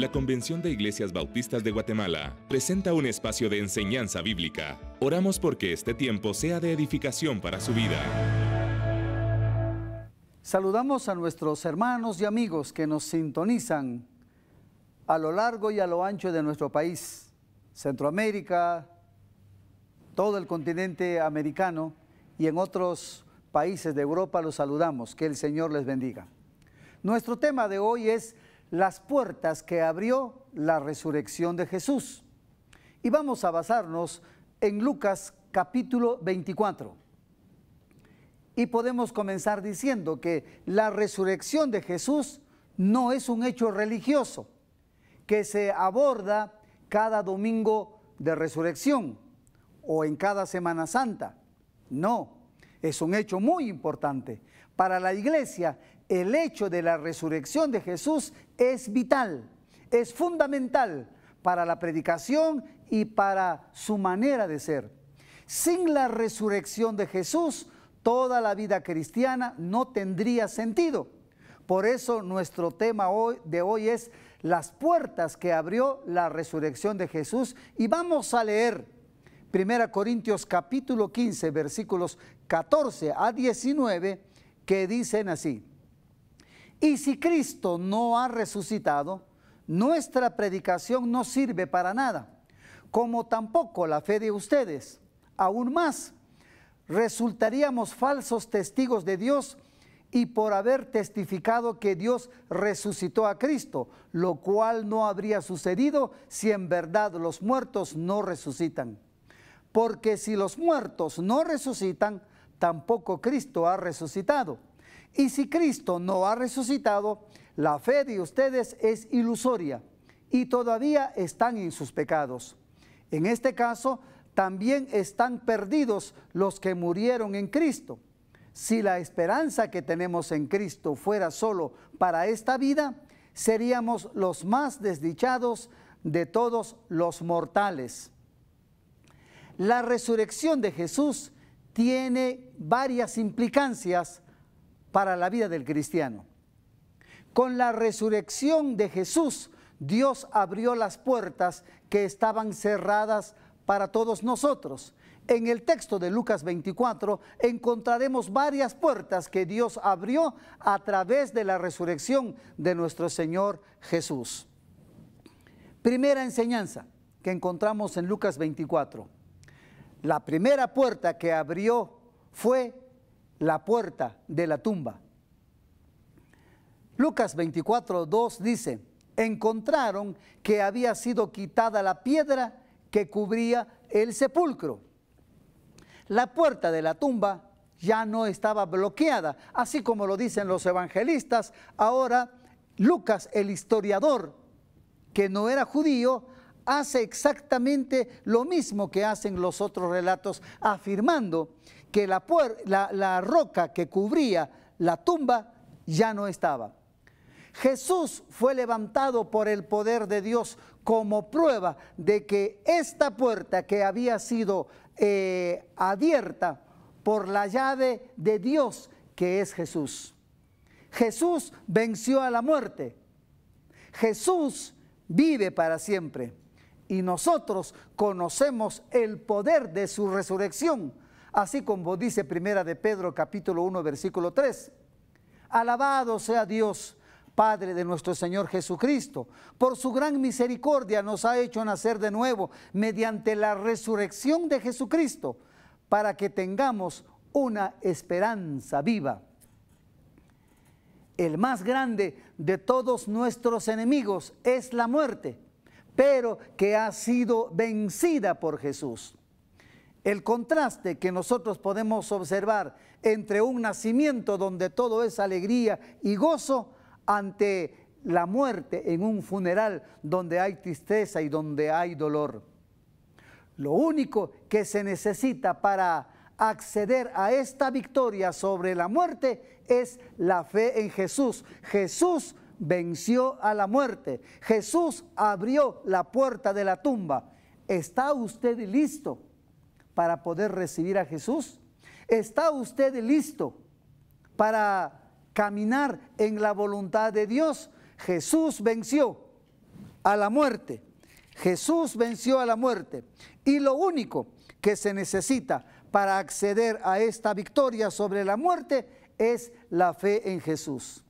la Convención de Iglesias Bautistas de Guatemala presenta un espacio de enseñanza bíblica. Oramos porque este tiempo sea de edificación para su vida. Saludamos a nuestros hermanos y amigos que nos sintonizan a lo largo y a lo ancho de nuestro país, Centroamérica, todo el continente americano y en otros países de Europa los saludamos. Que el Señor les bendiga. Nuestro tema de hoy es las puertas que abrió la resurrección de Jesús. Y vamos a basarnos en Lucas capítulo 24. Y podemos comenzar diciendo que la resurrección de Jesús no es un hecho religioso que se aborda cada domingo de resurrección o en cada Semana Santa. No, es un hecho muy importante. Para la iglesia, el hecho de la resurrección de Jesús es vital, es fundamental para la predicación y para su manera de ser. Sin la resurrección de Jesús, toda la vida cristiana no tendría sentido. Por eso nuestro tema de hoy es las puertas que abrió la resurrección de Jesús. Y vamos a leer 1 Corintios capítulo 15, versículos 14 a 19, que dicen así: y si Cristo no ha resucitado, nuestra predicación no sirve para nada, como tampoco la fe de ustedes. Aún más, resultaríamos falsos testigos de Dios y por haber testificado que Dios resucitó a Cristo, lo cual no habría sucedido si en verdad los muertos no resucitan. Porque si los muertos no resucitan, tampoco Cristo ha resucitado. Y si Cristo no ha resucitado, la fe de ustedes es ilusoria y todavía están en sus pecados. En este caso, también están perdidos los que murieron en Cristo. Si la esperanza que tenemos en Cristo fuera solo para esta vida, seríamos los más desdichados de todos los mortales. La resurrección de Jesús tiene varias implicancias para la vida del cristiano. Con la resurrección de Jesús, Dios abrió las puertas que estaban cerradas para todos nosotros. En el texto de Lucas 24 encontraremos varias puertas que Dios abrió a través de la resurrección de nuestro Señor Jesús. Primera enseñanza que encontramos en Lucas 24. La primera puerta que abrió fue la puerta de la tumba. Lucas 24:2 dice: encontraron que había sido quitada la piedra que cubría el sepulcro. La puerta de la tumba ya no estaba bloqueada, así como lo dicen los evangelistas. Ahora Lucas, el historiador, que no era judío, hace exactamente lo mismo que hacen los otros relatos, afirmando que la roca que cubría la tumba ya no estaba. Jesús fue levantado por el poder de Dios como prueba de que esta puerta que había sido abierta por la llave de Dios, que es Jesús. Jesús venció a la muerte. Jesús vive para siempre. Y nosotros conocemos el poder de su resurrección, así como dice Primera de Pedro capítulo 1 versículo 3. Alabado sea Dios, Padre de nuestro Señor Jesucristo. Por su gran misericordia nos ha hecho nacer de nuevo mediante la resurrección de Jesucristo, para que tengamos una esperanza viva. El más grande de todos nuestros enemigos es la muerte, pero que ha sido vencida por Jesús. El contraste que nosotros podemos observar entre un nacimiento donde todo es alegría y gozo, ante la muerte en un funeral donde hay tristeza y donde hay dolor. Lo único que se necesita para acceder a esta victoria sobre la muerte es la fe en Jesús. Jesús venció a la muerte. Jesús abrió la puerta de la tumba. ¿Está usted listo para poder recibir a Jesús? ¿Está usted listo para caminar en la voluntad de Dios? Jesús venció a la muerte. Jesús venció a la muerte. Y lo único que se necesita para acceder a esta victoria sobre la muerte es la fe en Jesús.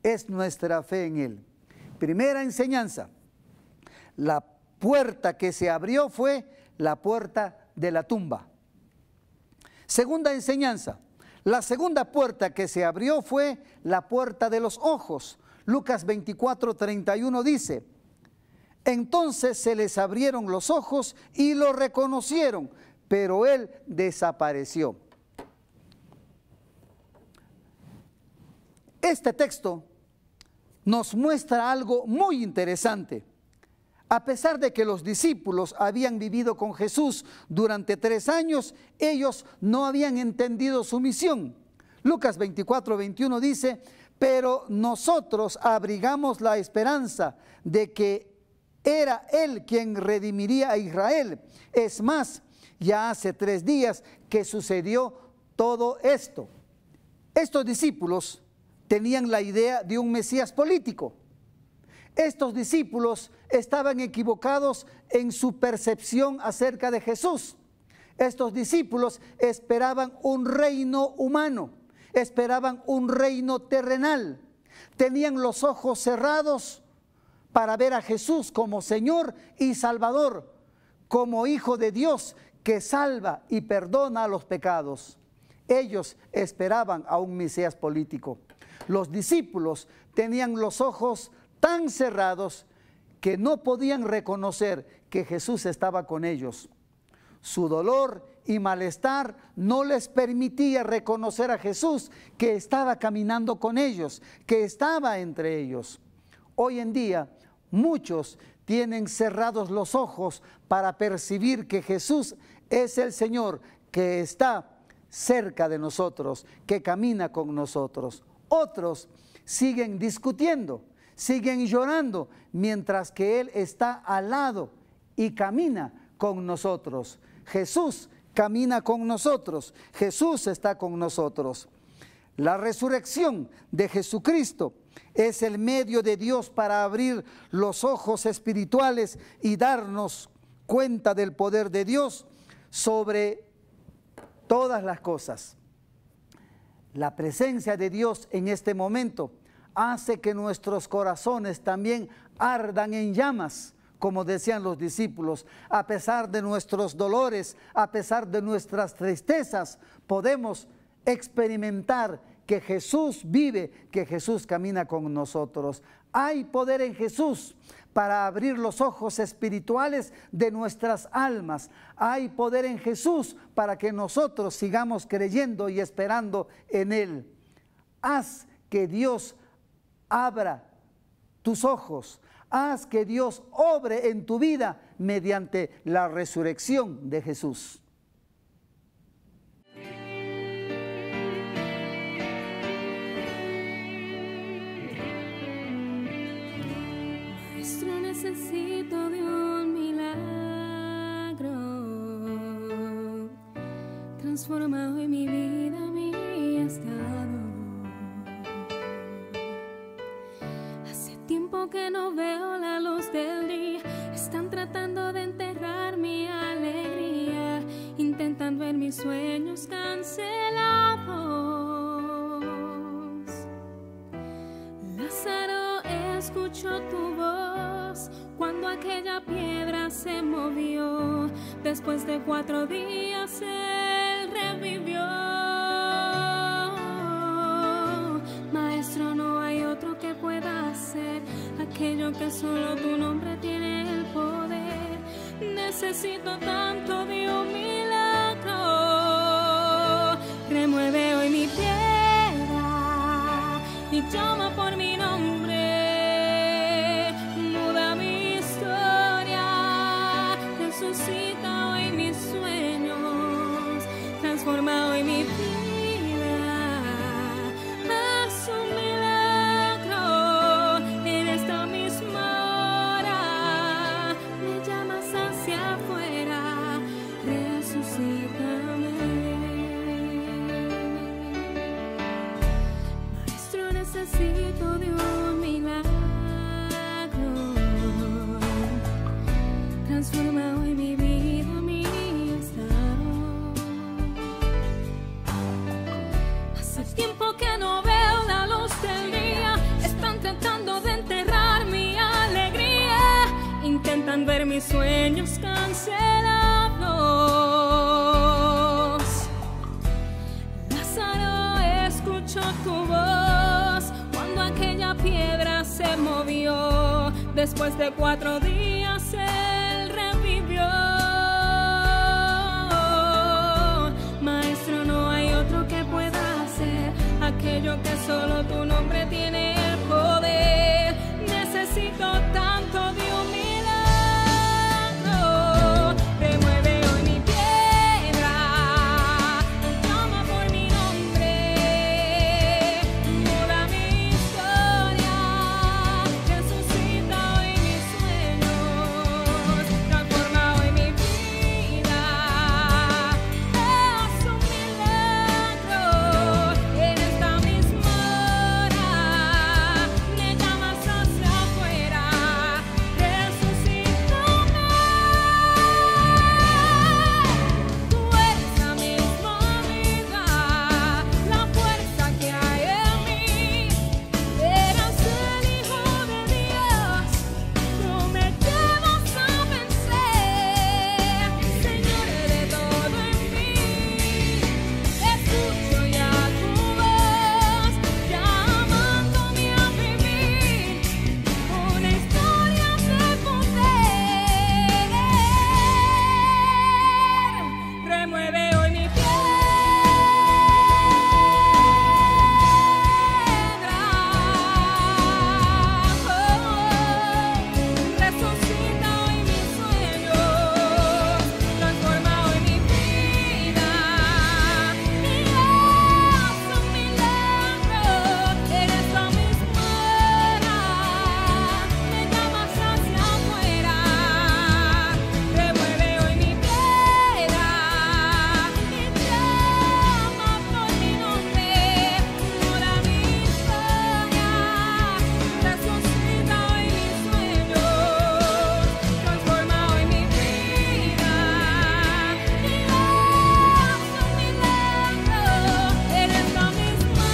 Es nuestra fe en Él. Primera enseñanza. La puerta que se abrió fue la puerta de la tumba. Segunda enseñanza. La segunda puerta que se abrió fue la puerta de los ojos. Lucas 24:31 dice: entonces se les abrieron los ojos y lo reconocieron, pero él desapareció. Este texto nos muestra algo muy interesante. A pesar de que los discípulos habían vivido con Jesús durante 3 años, ellos no habían entendido su misión. Lucas 24:21 dice: pero nosotros abrigamos la esperanza de que era Él quien redimiría a Israel. Es más, ya hace 3 días que sucedió todo esto. Estos discípulos tenían la idea de un Mesías político. Estos discípulos estaban equivocados en su percepción acerca de Jesús. Estos discípulos esperaban un reino humano, esperaban un reino terrenal. Tenían los ojos cerrados para ver a Jesús como Señor y Salvador, como Hijo de Dios que salva y perdona los pecados. Ellos esperaban a un Mesías político. Los discípulos tenían los ojos tan cerrados que no podían reconocer que Jesús estaba con ellos. Su dolor y malestar no les permitía reconocer a Jesús que estaba caminando con ellos, que estaba entre ellos. Hoy en día, muchos tienen cerrados los ojos para percibir que Jesús es el Señor que está cerca de nosotros, que camina con nosotros. Otros siguen discutiendo, siguen llorando, mientras que Él está al lado y camina con nosotros. Jesús camina con nosotros, Jesús está con nosotros. La resurrección de Jesucristo es el medio de Dios para abrir los ojos espirituales y darnos cuenta del poder de Dios sobre todas las cosas. La presencia de Dios en este momento hace que nuestros corazones también ardan en llamas, como decían los discípulos. A pesar de nuestros dolores, a pesar de nuestras tristezas, podemos experimentar que Jesús vive, que Jesús camina con nosotros. Hay poder en Jesús para abrir los ojos espirituales de nuestras almas. Hay poder en Jesús para que nosotros sigamos creyendo y esperando en Él. Haz que Dios abra tus ojos. Haz que Dios obre en tu vida mediante la resurrección de Jesús. Maestro, necesito de un milagro. Transforma hoy mi vida, mi estado. Hace tiempo que no veo la luz del día. Están tratando de enterrar mi alegría, intentando ver mis sueños cancelados. Lázaro, escucho tu voz cuando aquella piedra se movió. Después de 4 días él revivió. Maestro, no hay otro que pueda hacer aquello que solo tu nombre tiene el poder. Necesito tanto de un milagro. Remueve hoy mi piedra y llama por mi nombre. Muda mi historia, resucita hoy mis sueños, transforma hoy mi vida. Haz un milagro en esta misma hora. Me llamas hacia afuera, resucítame. Maestro, necesito de un milagro. se movió. Después de 4 días él revivió. Maestro, no hay otro que pueda hacer aquello que solo tu nombre tiene el poder. Necesito tanto de un milagro. Remueve hoy mi piedra, llama por mi nombre, muda mi historia, resucita hoy mis sueños, transforma hoy mi vida. Es un milagro en esta misma hora. Me llamas hacia afuera, resucítame. Tú eres la misma vida, la fuerza que hay en mí. Eres el Hijo de Dios, tú me llevas a vencer. Señor de todo en mí, escucho ya tu voz, llamándome a vivir una historia de poder. Remueve hoy mi resucita hoy mis sueños, transforma hoy mi vida. Y haz un milagro en esta misma hora. Me llamas hacia afuera, remueve hoy mi piedra y llama por mi nombre, muda mi historia, resucita hoy mis sueños, transforma hoy mi vida. Y haz un milagro en esta misma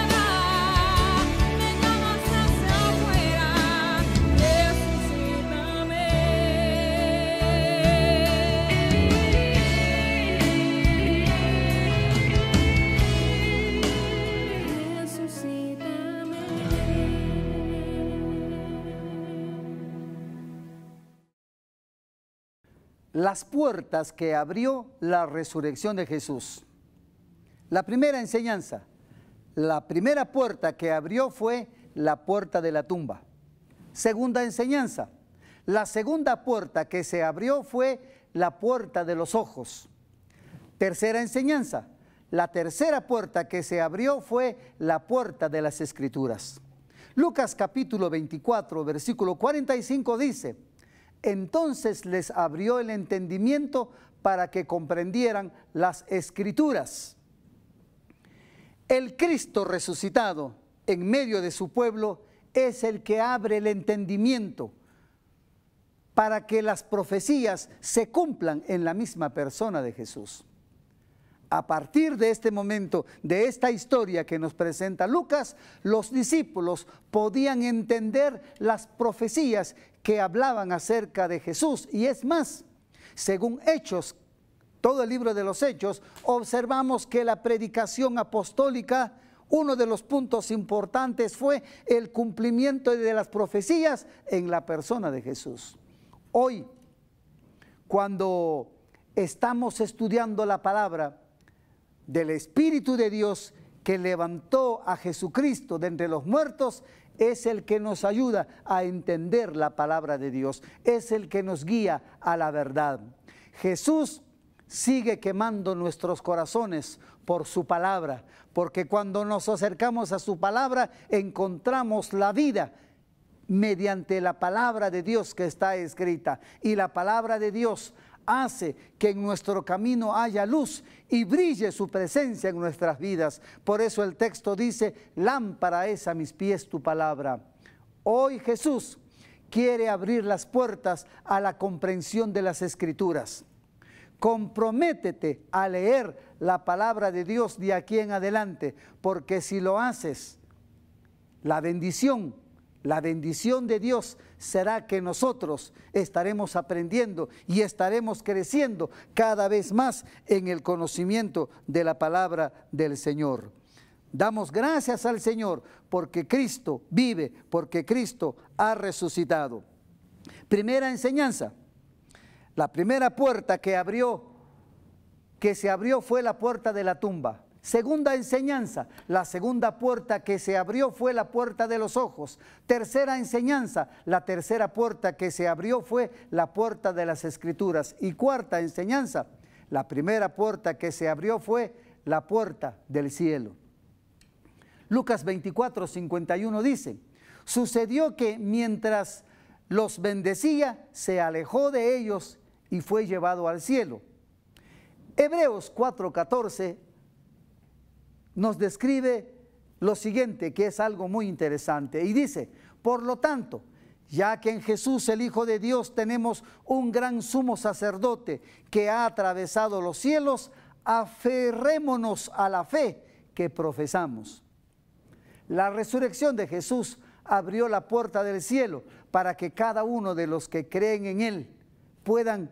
hora. Me llamas hacia afuera, Las puertas que abrió la resurrección de Jesús. La primera enseñanza, la primera puerta que abrió fue la puerta de la tumba. Segunda enseñanza, la segunda puerta que se abrió fue la puerta de los ojos. Tercera enseñanza, la tercera puerta que se abrió fue la puerta de las Escrituras. Lucas capítulo 24, versículo 45 dice: entonces les abrió el entendimiento para que comprendieran las Escrituras. El Cristo resucitado en medio de su pueblo es el que abre el entendimiento para que las profecías se cumplan en la misma persona de Jesús. A partir de este momento, de esta historia que nos presenta Lucas, los discípulos podían entender las profecías que hablaban acerca de Jesús. Y es más, según Hechos, todo el libro de los Hechos, observamos que la predicación apostólica, uno de los puntos importantes fue el cumplimiento de las profecías en la persona de Jesús. Hoy, cuando estamos estudiando la palabra del Espíritu de Dios que levantó a Jesucristo de entre los muertos, es el que nos ayuda a entender la palabra de Dios, es el que nos guía a la verdad. Jesús sigue quemando nuestros corazones por su palabra, porque cuando nos acercamos a su palabra encontramos la vida mediante la palabra de Dios que está escrita, y la palabra de Dios hace que en nuestro camino haya luz y brille su presencia en nuestras vidas. Por eso el texto dice: lámpara es a mis pies tu palabra. Hoy Jesús quiere abrir las puertas a la comprensión de las Escrituras. Comprométete a leer la palabra de Dios de aquí en adelante, porque si lo haces, la bendición de Dios será que nosotros estaremos aprendiendo y estaremos creciendo cada vez más en el conocimiento de la palabra del Señor. Damos gracias al Señor porque Cristo vive, porque Cristo ha resucitado. Primera enseñanza. La primera puerta que se abrió fue la puerta de la tumba. Segunda enseñanza, la segunda puerta que se abrió fue la puerta de los ojos. Tercera enseñanza, la tercera puerta que se abrió fue la puerta de las Escrituras. Y cuarta enseñanza, la primera puerta que se abrió fue la puerta del cielo. Lucas 24, 51 dice, sucedió que mientras los bendecía, se alejó de ellos y fue llevado al cielo. Hebreos 4:14 nos describe lo siguiente, que es algo muy interesante, y dice, por lo tanto, ya que en Jesús el Hijo de Dios tenemos un gran sumo sacerdote que ha atravesado los cielos, aferrémonos a la fe que profesamos. La resurrección de Jesús abrió la puerta del cielo para que cada uno de los que creen en Él puedan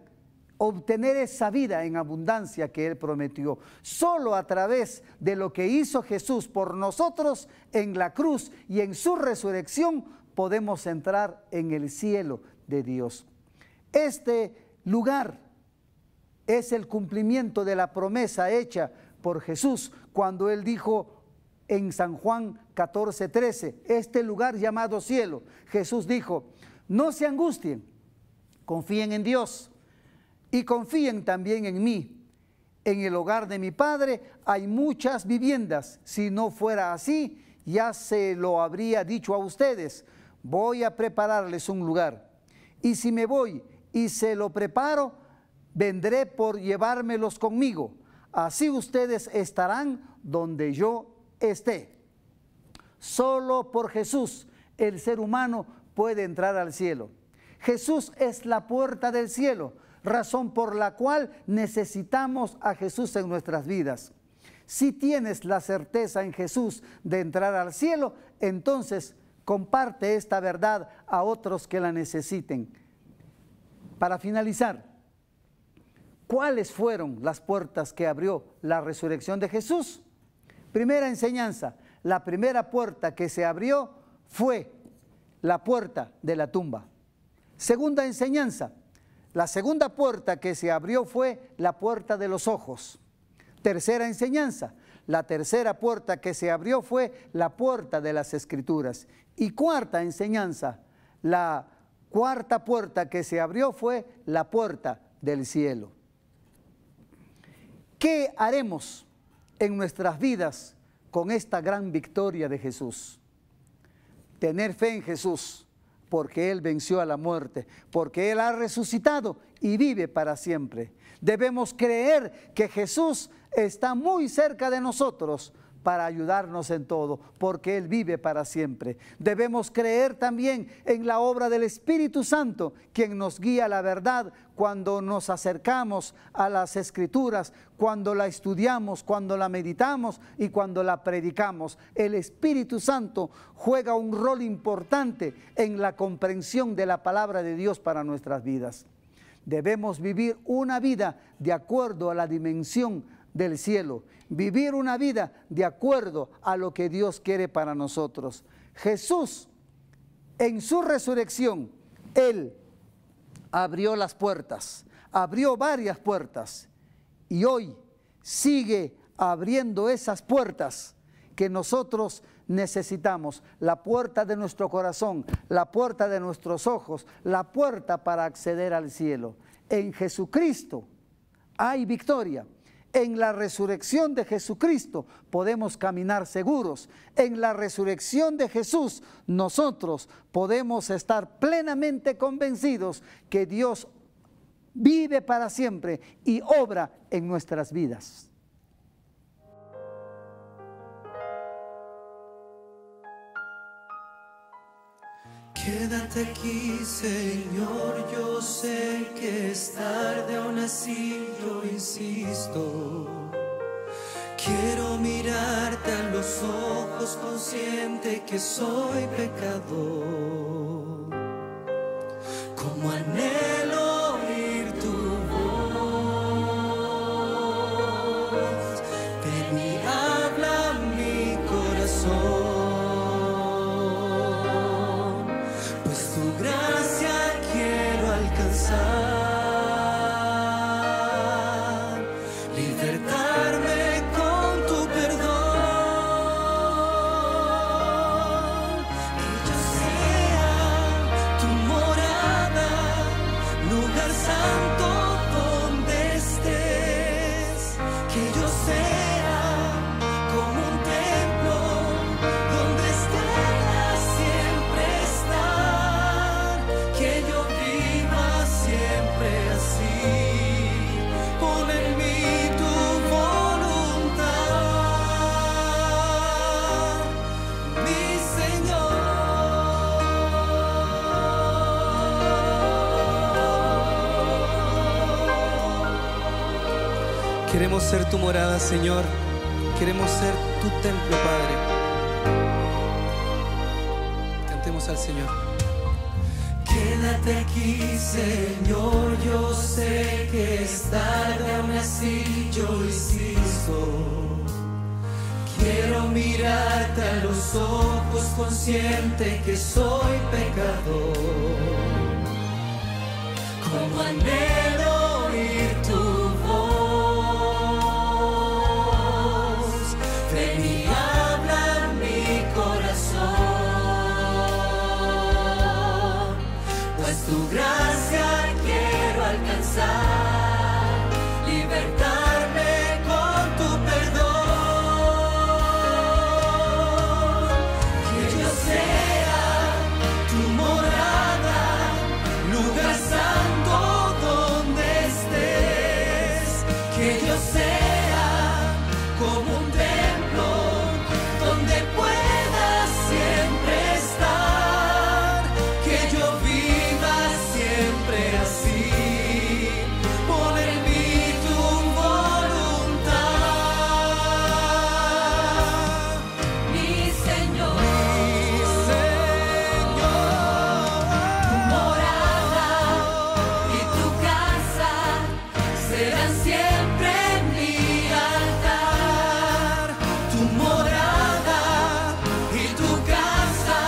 obtener esa vida en abundancia que Él prometió. Solo a través de lo que hizo Jesús por nosotros en la cruz y en su resurrección podemos entrar en el cielo de Dios. Este lugar es el cumplimiento de la promesa hecha por Jesús cuando Él dijo en San Juan 14:13, este lugar llamado cielo, Jesús dijo, no se angustien, confíen en Dios y confíen también en mí. En el hogar de mi Padre hay muchas viviendas. Si no fuera así, ya se lo habría dicho a ustedes. Voy a prepararles un lugar. Y si me voy y se lo preparo, vendré por llevármelos conmigo. Así ustedes estarán donde yo esté. Solo por Jesús el ser humano puede entrar al cielo. Jesús es la puerta del cielo, razón por la cual necesitamos a Jesús en nuestras vidas. Si tienes la certeza en Jesús de entrar al cielo, entonces comparte esta verdad a otros que la necesiten. Para finalizar, ¿cuáles fueron las puertas que abrió la resurrección de Jesús? Primera enseñanza, la primera puerta que se abrió fue la puerta de la tumba. Segunda enseñanza, la segunda puerta que se abrió fue la puerta de los ojos. Tercera enseñanza, la tercera puerta que se abrió fue la puerta de las Escrituras. Y cuarta enseñanza, la cuarta puerta que se abrió fue la puerta del cielo. ¿Qué haremos en nuestras vidas con esta gran victoria de Jesús? Tener fe en Jesús, porque Él venció a la muerte, porque Él ha resucitado y vive para siempre. Debemos creer que Jesús está muy cerca de nosotros para ayudarnos en todo, porque Él vive para siempre. Debemos creer también en la obra del Espíritu Santo, quien nos guía a la verdad cuando nos acercamos a las Escrituras, cuando la estudiamos, cuando la meditamos y cuando la predicamos. El Espíritu Santo juega un rol importante en la comprensión de la palabra de Dios para nuestras vidas. Debemos vivir una vida de acuerdo a la dimensión del cielo, vivir una vida de acuerdo a lo que Dios quiere para nosotros. Jesús, en su resurrección, Él abrió las puertas, abrió varias puertas y hoy sigue abriendo esas puertas que nosotros necesitamos, la puerta de nuestro corazón, la puerta de nuestros ojos, la puerta para acceder al cielo. En Jesucristo hay victoria. En la resurrección de Jesucristo podemos caminar seguros. En la resurrección de Jesús nosotros podemos estar plenamente convencidos que Dios vive para siempre y obra en nuestras vidas. Quédate aquí, Señor, yo sé que es tarde, aún así yo insisto. Quiero mirarte a los ojos, consciente que soy pecador. Como anhelo oír tu voz, ven y habla mi corazón. Queremos ser tu morada, Señor. Queremos ser tu templo, Padre. Cantemos al Señor. Quédate aquí, Señor. Yo sé que es tarde, aún así yo insisto. Quiero mirarte a los ojos, consciente que soy pecador. Como anhelo oír tu voz, ven y habla en mi corazón, pues tu gracia quiero alcanzar, libertarme con tu perdón. Que yo sea tu morada, lugar santo donde estés. Que yo sea como un templo donde puedas siempre estar. Que yo viva siempre así. Pon en mí tu voluntad. Mi Señor, tu morada y tu casa serán siempre mi altar. Tu morada y tu casa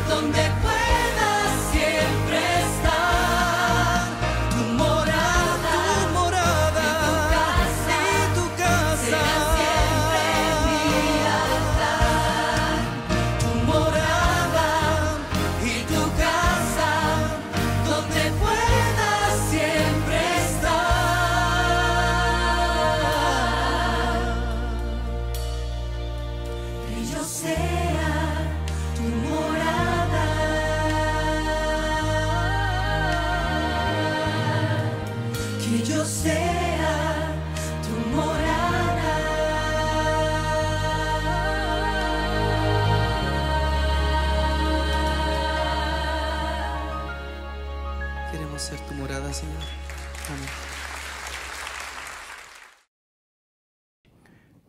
donde puedas siempre estar. Tu morada y tu casa serán siempre mi altar. Tu morada y tu casa donde puedas siempre estar. Que yo sea tu morada. Que yo sea tu morada. Queremos ser tu morada, Señor. Amén.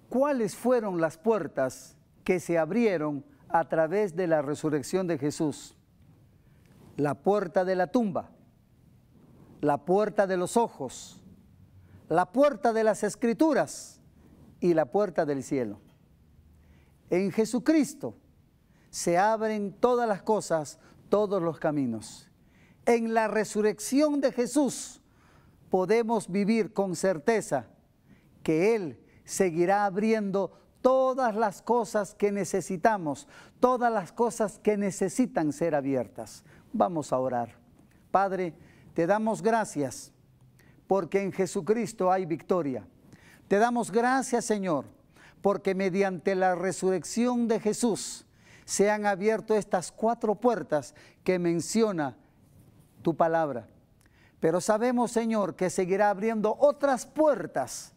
¿Cuáles fueron las puertas que se abrieron a través de la resurrección de Jesús? La puerta de la tumba, la puerta de los ojos, la puerta de las Escrituras y la puerta del cielo. En Jesucristo se abren todas las cosas, todos los caminos. En la resurrección de Jesús podemos vivir con certeza que Él seguirá abriendo todas las cosas que necesitamos, todas las cosas que necesitan ser abiertas. Vamos a orar. Padre, te damos gracias porque en Jesucristo hay victoria. Te damos gracias, Señor, porque mediante la resurrección de Jesús se han abierto estas 4 puertas que menciona tu palabra. Pero sabemos, Señor, que seguirá abriendo otras puertas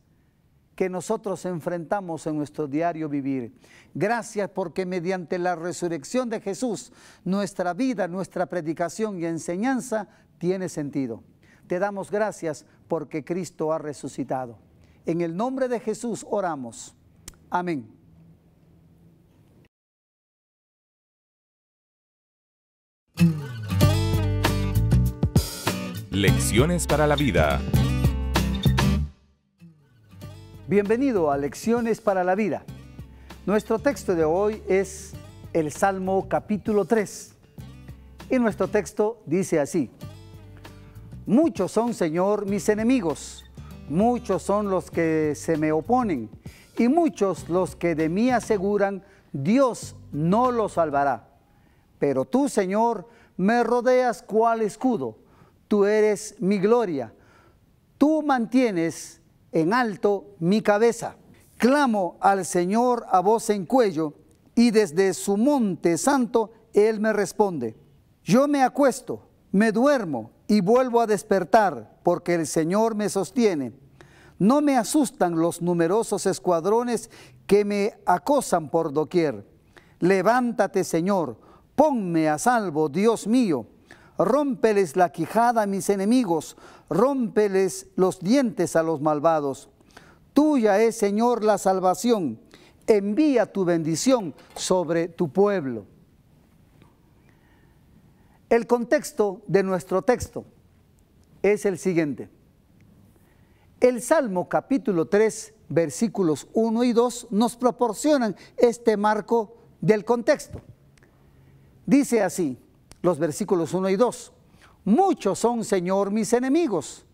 que nosotros enfrentamos en nuestro diario vivir. Gracias porque mediante la resurrección de Jesús, nuestra vida, nuestra predicación y enseñanza tiene sentido. Te damos gracias porque Cristo ha resucitado. En el nombre de Jesús oramos. Amén. Lecciones para la vida. Bienvenido a Lecciones para la Vida. Nuestro texto de hoy es el Salmo capítulo 3. Y nuestro texto dice así: muchos son, Señor, mis enemigos, muchos son los que se me oponen, y muchos los que de mí aseguran, Dios no los salvará. Pero tú, Señor, me rodeas cual escudo, tú eres mi gloria, tú mantienes en alto mi cabeza. Clamo al Señor a voz en cuello, y desde su monte santo Él me responde. Yo me acuesto, me duermo y vuelvo a despertar, porque el Señor me sostiene. No me asustan los numerosos escuadrones que me acosan por doquier. Levántate, Señor, ponme a salvo, Dios mío. Rómpeles la quijada a mis enemigos, rómpeles los dientes a los malvados. Tuya es, Señor, la salvación. Envía tu bendición sobre tu pueblo. El contexto de nuestro texto es el siguiente. El Salmo capítulo 3, versículos 1 y 2 nos proporcionan este marco del contexto. Dice así, los versículos 1 y 2. Muchos son, Señor, mis enemigos,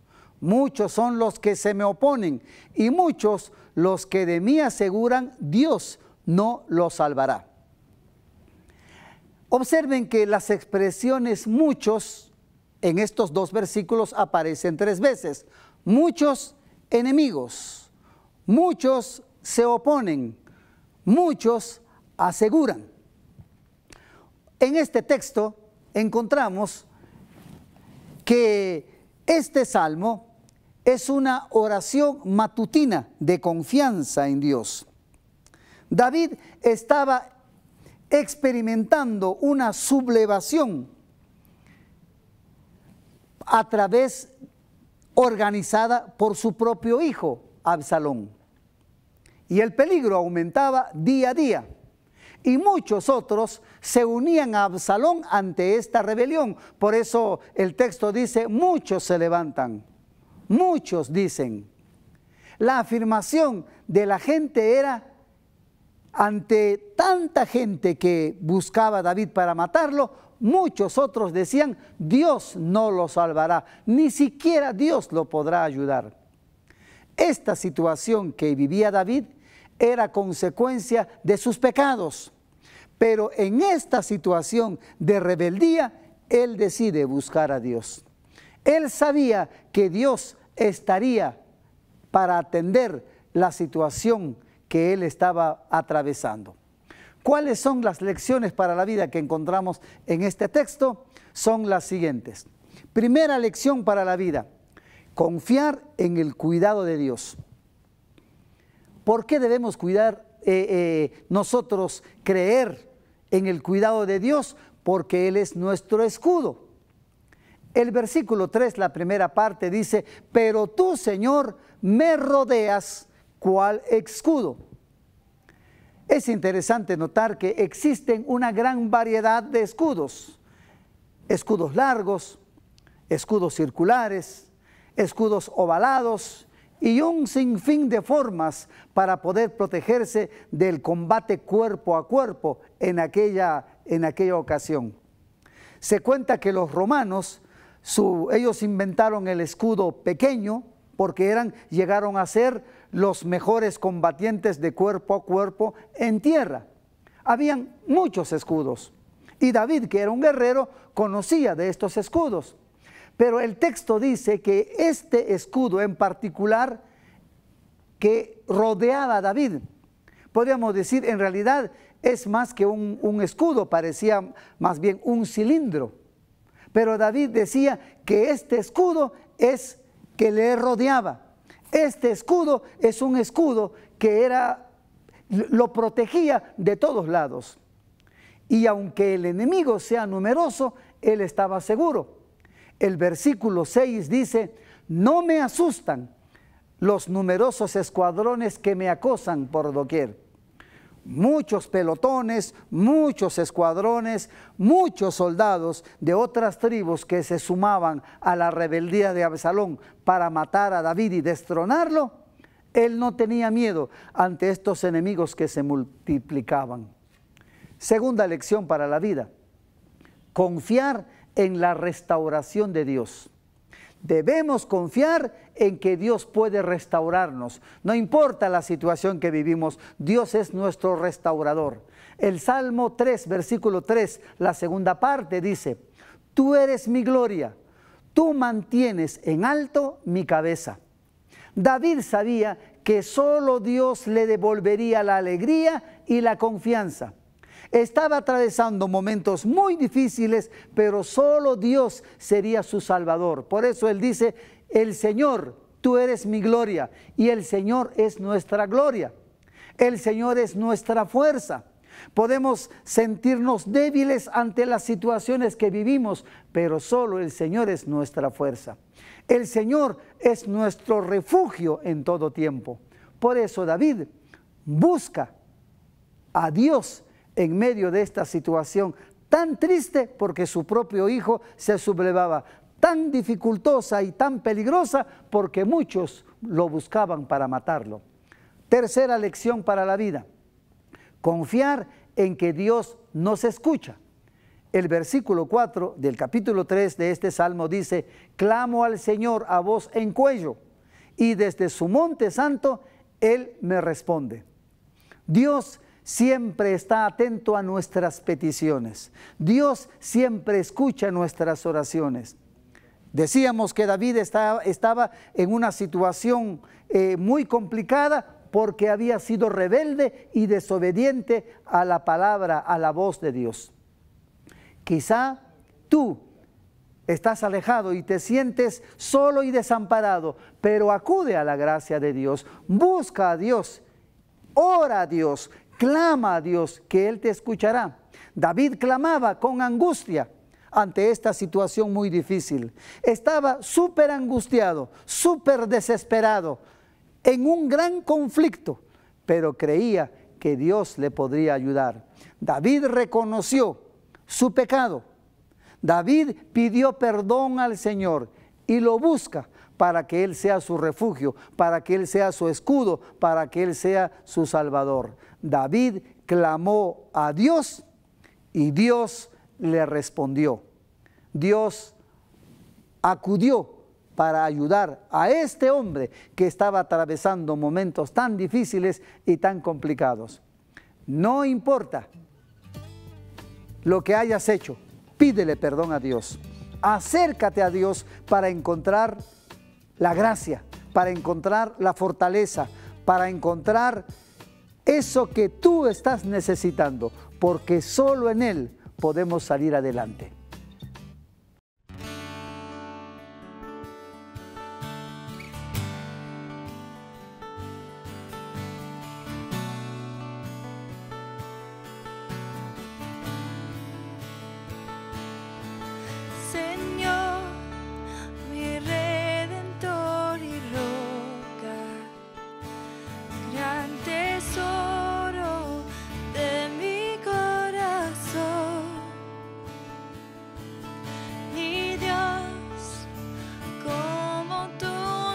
muchos son los que se me oponen, y muchos los que de mí aseguran, Dios no los salvará. Observen que las expresiones muchos en estos dos versículos aparecen 3 veces. Muchos enemigos, muchos se oponen, muchos aseguran. En este texto encontramos que este salmo es una oración matutina de confianza en Dios. David estaba experimentando una sublevación a través organizada por su propio hijo, Absalón. Y el peligro aumentaba día a día. Y muchos otros se unían a Absalón ante esta rebelión. Por eso el texto dice, muchos se levantan, muchos dicen. La afirmación de la gente era, ante tanta gente que buscaba a David para matarlo, muchos otros decían, Dios no lo salvará, ni siquiera Dios lo podrá ayudar. Esta situación que vivía David era consecuencia de sus pecados, pero en esta situación de rebeldía, él decide buscar a Dios. Él sabía que Dios estaría para atender la situación que él estaba atravesando. ¿Cuáles son las lecciones para la vida que encontramos en este texto? Son las siguientes. Primera lección para la vida, confiar en el cuidado de Dios. ¿Por qué debemos nosotros creer en el cuidado de Dios? Porque Él es nuestro escudo. El versículo 3, la primera parte dice, pero tú, Señor, me rodeas cual escudo. Es interesante notar que existen una gran variedad de escudos. Escudos largos, escudos circulares, escudos ovalados y un sinfín de formas para poder protegerse del combate cuerpo a cuerpo en aquella ocasión. Se cuenta que los romanos, ellos inventaron el escudo pequeño porque llegaron a ser los mejores combatientes de cuerpo a cuerpo en tierra. Habían muchos escudos y David, que era un guerrero, conocía de estos escudos. Pero el texto dice que este escudo en particular que rodeaba a David, podríamos decir en realidad es más que un escudo, parecía más bien un cilindro. Pero David decía que este escudo es que le rodeaba. Este escudo es un escudo que lo protegía de todos lados. Y aunque el enemigo sea numeroso, él estaba seguro. El versículo 6 dice, no me asustan los numerosos escuadrones que me acosan por doquier. Muchos pelotones, muchos escuadrones, muchos soldados de otras tribus que se sumaban a la rebeldía de Absalón para matar a David y destronarlo, él no tenía miedo ante estos enemigos que se multiplicaban. Segunda lección para la vida, confiar en la restauración de Dios. Debemos confiar en que Dios puede restaurarnos. No importa la situación que vivimos, Dios es nuestro restaurador. El Salmo 3, versículo 3, la segunda parte dice, tú eres mi gloria, tú mantienes en alto mi cabeza. David sabía que solo Dios le devolvería la alegría y la confianza. Estaba atravesando momentos muy difíciles, pero solo Dios sería su salvador. Por eso él dice, el Señor, tú eres mi gloria, y el Señor es nuestra gloria. El Señor es nuestra fuerza. Podemos sentirnos débiles ante las situaciones que vivimos, pero solo el Señor es nuestra fuerza. El Señor es nuestro refugio en todo tiempo. Por eso David busca a Dios en medio de esta situación tan triste, porque su propio hijo se sublevaba, tan dificultosa y tan peligrosa porque muchos lo buscaban para matarlo. Tercera lección para la vida: confiar en que Dios nos escucha. El versículo 4 del capítulo 3 de este salmo dice: clamo al Señor a voz en cuello, y desde su monte santo Él me responde. Dios siempre está atento a nuestras peticiones. Dios siempre escucha nuestras oraciones. Decíamos que David estaba en una situación muy complicada porque había sido rebelde y desobediente a la palabra, a la voz de Dios. Quizá tú estás alejado y te sientes solo y desamparado, pero acude a la gracia de Dios, busca a Dios, ora a Dios, clama a Dios, que Él te escuchará. David clamaba con angustia ante esta situación muy difícil. Estaba súper angustiado, súper desesperado, en un gran conflicto, pero creía que Dios le podría ayudar. David reconoció su pecado. David pidió perdón al Señor y lo busca para que Él sea su refugio, para que Él sea su escudo, para que Él sea su salvador. David clamó a Dios y Dios le respondió. Dios acudió para ayudar a este hombre que estaba atravesando momentos tan difíciles y tan complicados. No importa lo que hayas hecho, pídele perdón a Dios. Acércate a Dios para encontrar la gracia, para encontrar la fortaleza, para encontrar eso que tú estás necesitando, porque solo en Él podemos salir adelante. Señor, mi redentor y roca, gran tesoro de mi corazón, mi Dios, como tú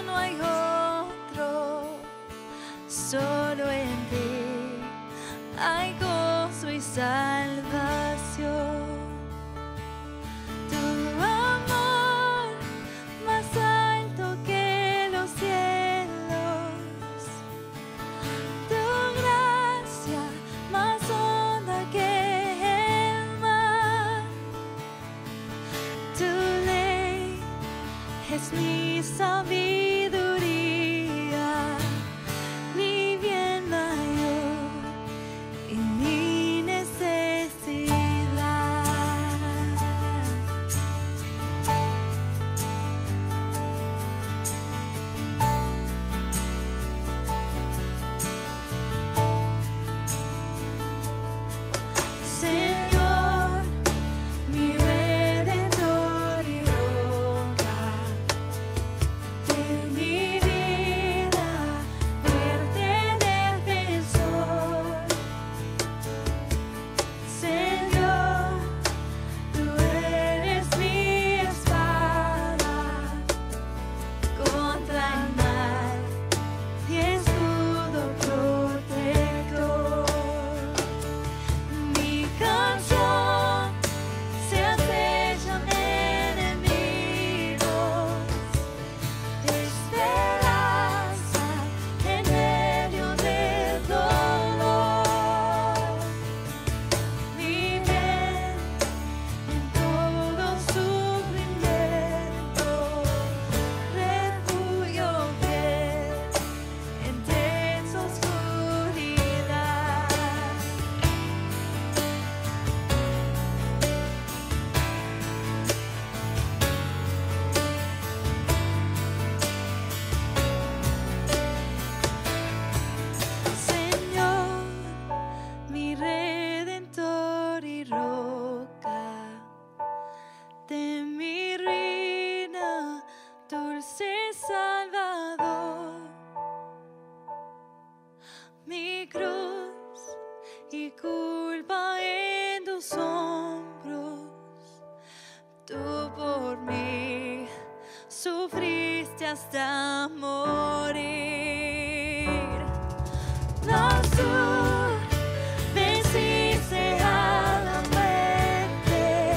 no hay otro, solo en ti hay gozo y salvación. Tu amor más alto que los cielos, tu gracia más honda que el mar, tu ley es mi sabiduría, mi bien mayor y mi necesidad. Señor, mi redentor y roca, te hasta morir. Mas tú venciste a la muerte.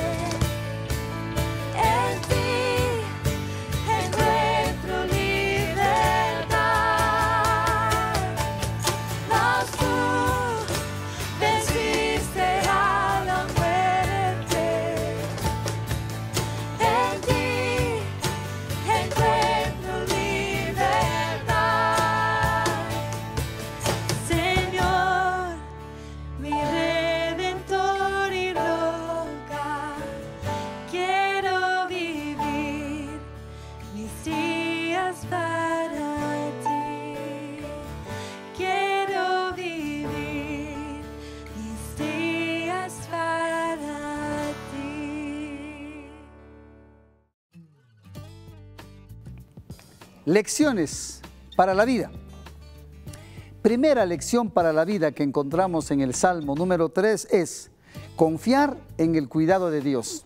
En ti encuentro libertad. Mas tú venciste a la muerte. En ti encuentro libertad. Señor, mi Redentor y roca, quiero vivir mis días para ti. Quiero vivir mis días para ti. Lecciones para la vida. Primera lección para la vida que encontramos en el Salmo número 3 es confiar en el cuidado de Dios.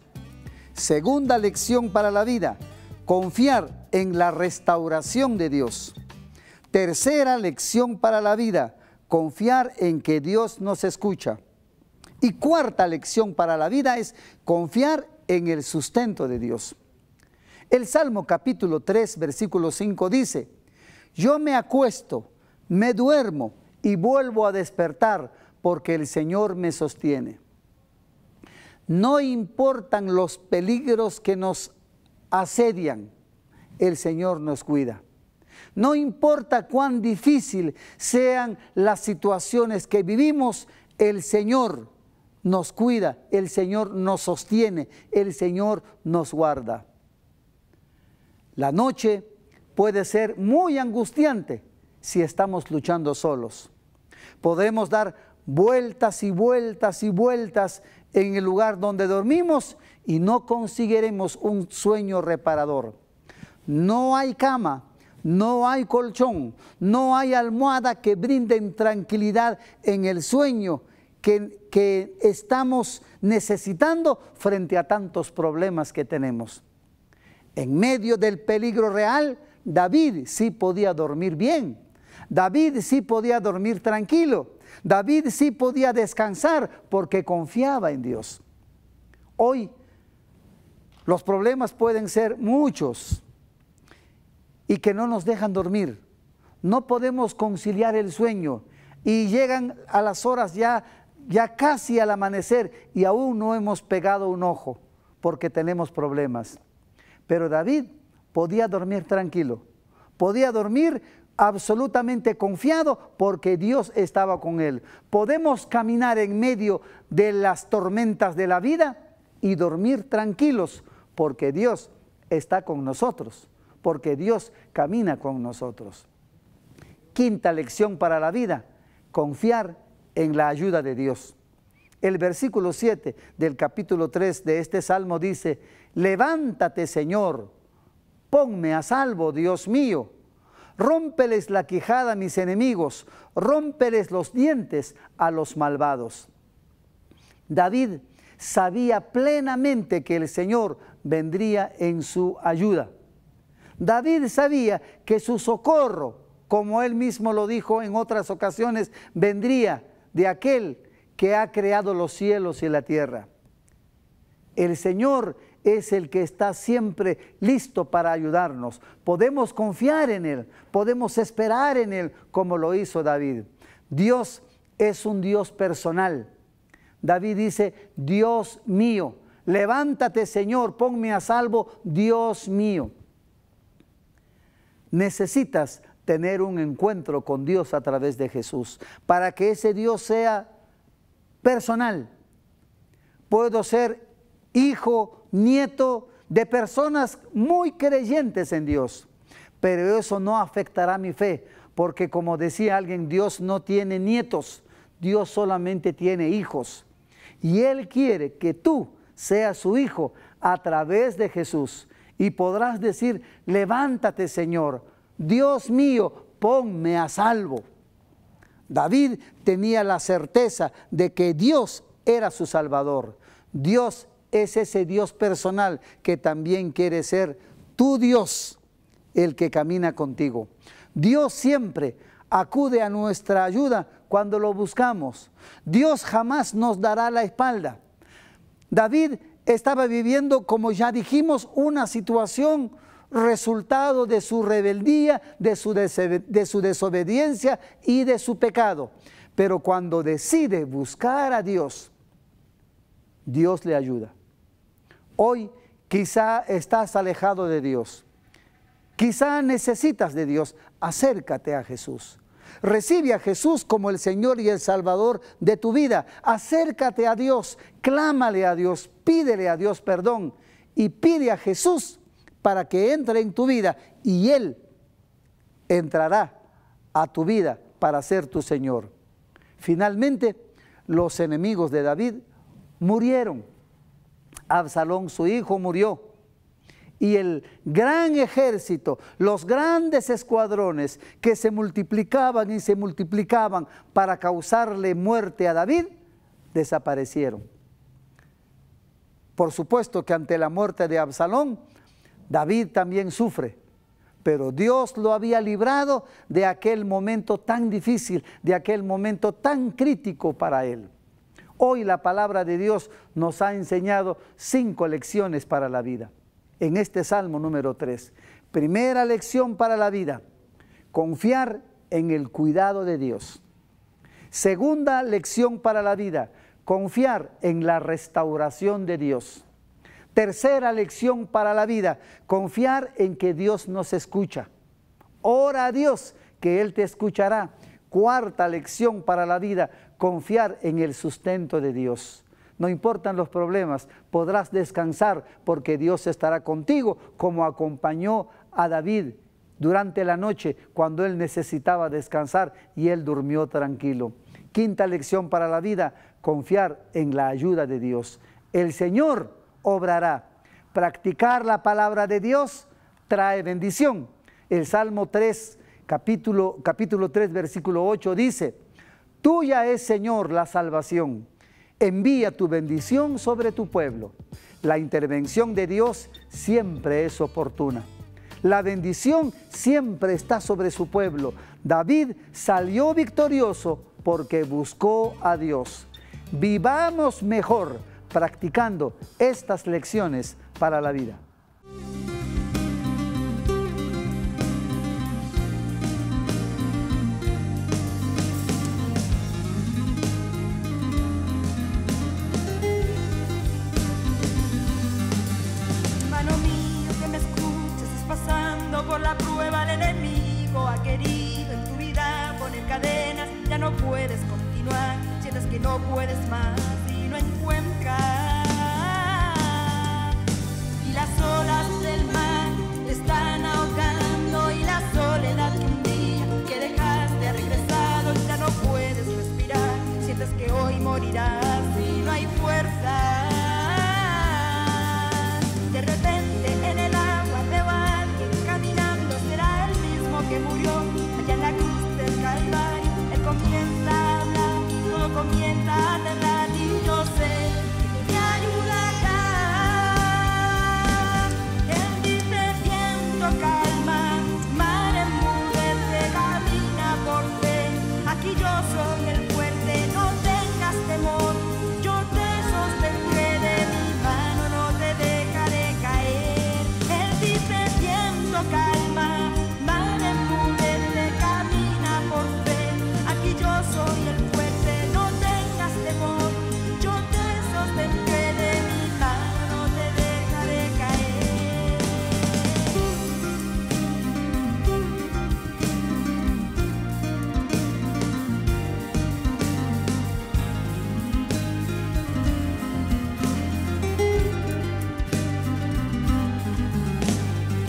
Segunda lección para la vida, confiar en la restauración de Dios. Tercera lección para la vida, confiar en que Dios nos escucha. Y cuarta lección para la vida es confiar en el sustento de Dios. El Salmo capítulo 3, versículo 5 dice: yo me acuesto, me duermo y vuelvo a despertar porque el Señor me sostiene. No importan los peligros que nos asedian, el Señor nos cuida. No importa cuán difícil sean las situaciones que vivimos, el Señor nos cuida, el Señor nos sostiene, el Señor nos guarda. La noche puede ser muy angustiante si estamos luchando solos. Podemos dar vueltas y vueltas y vueltas en el lugar donde dormimos y no conseguiremos un sueño reparador. No hay cama, no hay colchón, no hay almohada que brinden tranquilidad en el sueño que estamos necesitando frente a tantos problemas que tenemos. En medio del peligro real, David sí podía dormir bien. David sí podía dormir tranquilo. David sí podía descansar porque confiaba en Dios. Hoy los problemas pueden ser muchos y que no nos dejan dormir. No podemos conciliar el sueño y llegan a las horas ya casi al amanecer y aún no hemos pegado un ojo porque tenemos problemas. Pero David podía dormir tranquilo, podía dormir absolutamente confiado porque Dios estaba con él. Podemos caminar en medio de las tormentas de la vida y dormir tranquilos porque Dios está con nosotros, porque Dios camina con nosotros. Quinta lección para la vida, confiar en la ayuda de Dios. El versículo 7 del capítulo 3 de este salmo dice: levántate, Señor, ponme a salvo, Dios mío. Rómpeles la quijada a mis enemigos, rómpeles los dientes a los malvados. David sabía plenamente que el Señor vendría en su ayuda. David sabía que su socorro, como él mismo lo dijo en otras ocasiones, vendría de aquel que ha creado los cielos y la tierra. El Señor es el que está siempre listo para ayudarnos. Podemos confiar en Él, podemos esperar en Él como lo hizo David. Dios es un Dios personal. David dice: Dios mío, levántate, Señor, ponme a salvo, Dios mío. Necesitas tener un encuentro con Dios a través de Jesús para que ese Dios sea personal. Puedo ser hijo, nieto de personas muy creyentes en Dios, pero eso no afectará mi fe, porque como decía alguien, Dios no tiene nietos, Dios solamente tiene hijos, y Él quiere que tú seas su hijo a través de Jesús, y podrás decir: levántate, Señor, Dios mío, ponme a salvo. David tenía la certeza de que Dios era su Salvador. Dios es ese Dios personal que también quiere ser tu Dios el que camina contigo. Dios siempre acude a nuestra ayuda cuando lo buscamos. Dios jamás nos dará la espalda. David estaba viviendo, como ya dijimos, una situación resultado de su rebeldía, de su desobediencia y de su pecado. Pero cuando decide buscar a Dios, Dios le ayuda. Hoy quizá estás alejado de Dios. Quizá necesitas de Dios. Acércate a Jesús. Recibe a Jesús como el Señor y el Salvador de tu vida. Acércate a Dios, clámale a Dios, pídele a Dios perdón y pide a Jesús para que entre en tu vida y Él entrará a tu vida para ser tu Señor. Finalmente, los enemigos de David murieron. Absalón, su hijo, murió. Y el gran ejército, los grandes escuadrones que se multiplicaban y se multiplicaban para causarle muerte a David, desaparecieron. Por supuesto que ante la muerte de Absalón, David también sufre, pero Dios lo había librado de aquel momento tan difícil, de aquel momento tan crítico para él. Hoy la palabra de Dios nos ha enseñado 5 lecciones para la vida. En este Salmo número 3, primera lección para la vida, confiar en el cuidado de Dios. Segunda lección para la vida, confiar en la restauración de Dios. Tercera lección para la vida, confiar en que Dios nos escucha. Ora a Dios, que Él te escuchará. Cuarta lección para la vida, confiar en el sustento de Dios. No importan los problemas, podrás descansar porque Dios estará contigo, como acompañó a David durante la noche cuando él necesitaba descansar y él durmió tranquilo. Quinta lección para la vida, confiar en la ayuda de Dios. El Señor obrará. Practicar la palabra de Dios trae bendición. El Salmo 3, capítulo 3, versículo 8 dice: tuya es, Señor, la salvación. Envía tu bendición sobre tu pueblo. La intervención de Dios siempre es oportuna. La bendición siempre está sobre su pueblo. David salió victorioso porque buscó a Dios. Vivamos mejor practicando estas lecciones para la vida. Hermano mío, que me escuchas, estás pasando por la prueba. El enemigo ha querido en tu vida poner cadenas. Ya no puedes continuar, sientes que no puedes más y no encuentras. Y las olas del mar te están ahogando, y la soledad que un día que dejaste ha regresado. Ya no puedes respirar, sientes que hoy morirás y no hay fuerza. De repente en el agua veo a alguien caminando. Será el mismo que murió allá en la cruz del Calvario. Él comienza a hablar, todo comienza a temblar, y yo sé que me ayudará. Él dice: viento calma, mar enmudece, camina por fe. Aquí yo soy el fuerte, no tengas temor. Yo te sostendré de mi mano, no te dejaré caer. Él dice: viento calma, mar enmudece, camina por fe. Aquí yo soy el fuerte, no tengas temor. Yo te sostendré de mi mano, no te dejaré caer.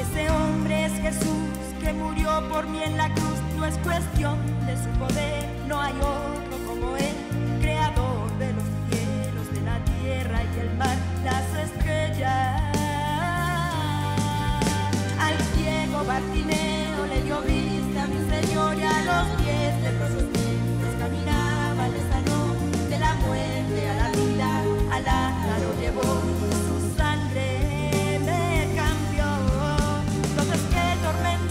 Ese hombre es Jesús, que murió por mí en la cruz. No es cuestión de su poder, no hay otro como Él, creador de los cielos, de la tierra y el mar, las estrellas. Al ciego Bartimeo le dio vista, mi Señor, y a los pies leprosos ciegos caminaba, le sanó. De la muerte a la vida, al Lázaro llevó, su sangre me cambió. Entonces, ¿qué tormenta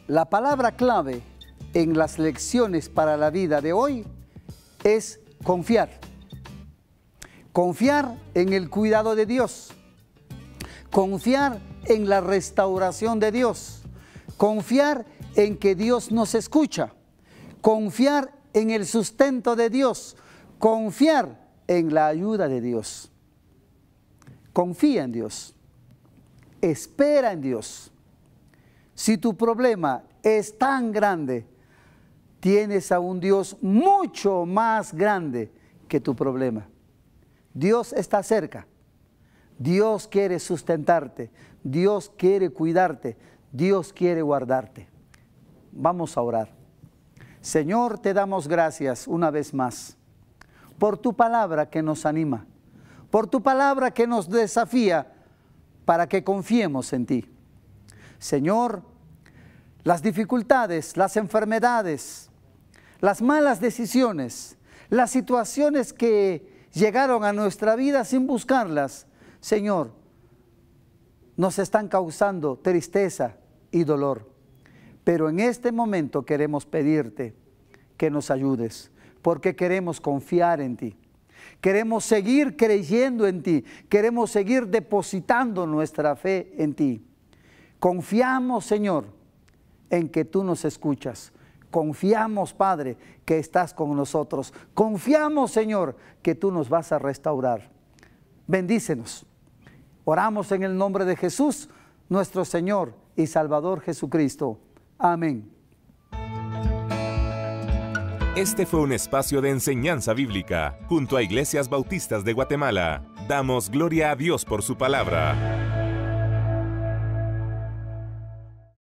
La palabra clave en las lecciones para la vida de hoy es confiar. Confiar en el cuidado de Dios. Confiar en la restauración de Dios. Confiar en que Dios nos escucha. Confiar en el sustento de Dios. Confiar en la ayuda de Dios. Confía en Dios. Espera en Dios. Si tu problema es tan grande, tienes a un Dios mucho más grande que tu problema. Dios está cerca. Dios quiere sustentarte. Dios quiere cuidarte. Dios quiere guardarte. Vamos a orar. Señor, te damos gracias una vez más por tu palabra que nos anima, por tu palabra que nos desafía para que confiemos en ti. Señor, las dificultades, las enfermedades, las malas decisiones, las situaciones que llegaron a nuestra vida sin buscarlas, Señor, nos están causando tristeza y dolor. Pero en este momento queremos pedirte que nos ayudes, porque queremos confiar en ti. Queremos seguir creyendo en ti. Queremos seguir depositando nuestra fe en ti. Confiamos, Señor, en que tú nos escuchas. Confiamos, Padre, que estás con nosotros. Confiamos, Señor, que tú nos vas a restaurar. Bendícenos. Oramos en el nombre de Jesús, nuestro Señor y Salvador Jesucristo. Amén. Este fue un espacio de enseñanza bíblica junto a Iglesias Bautistas de Guatemala. Damos gloria a Dios por su palabra.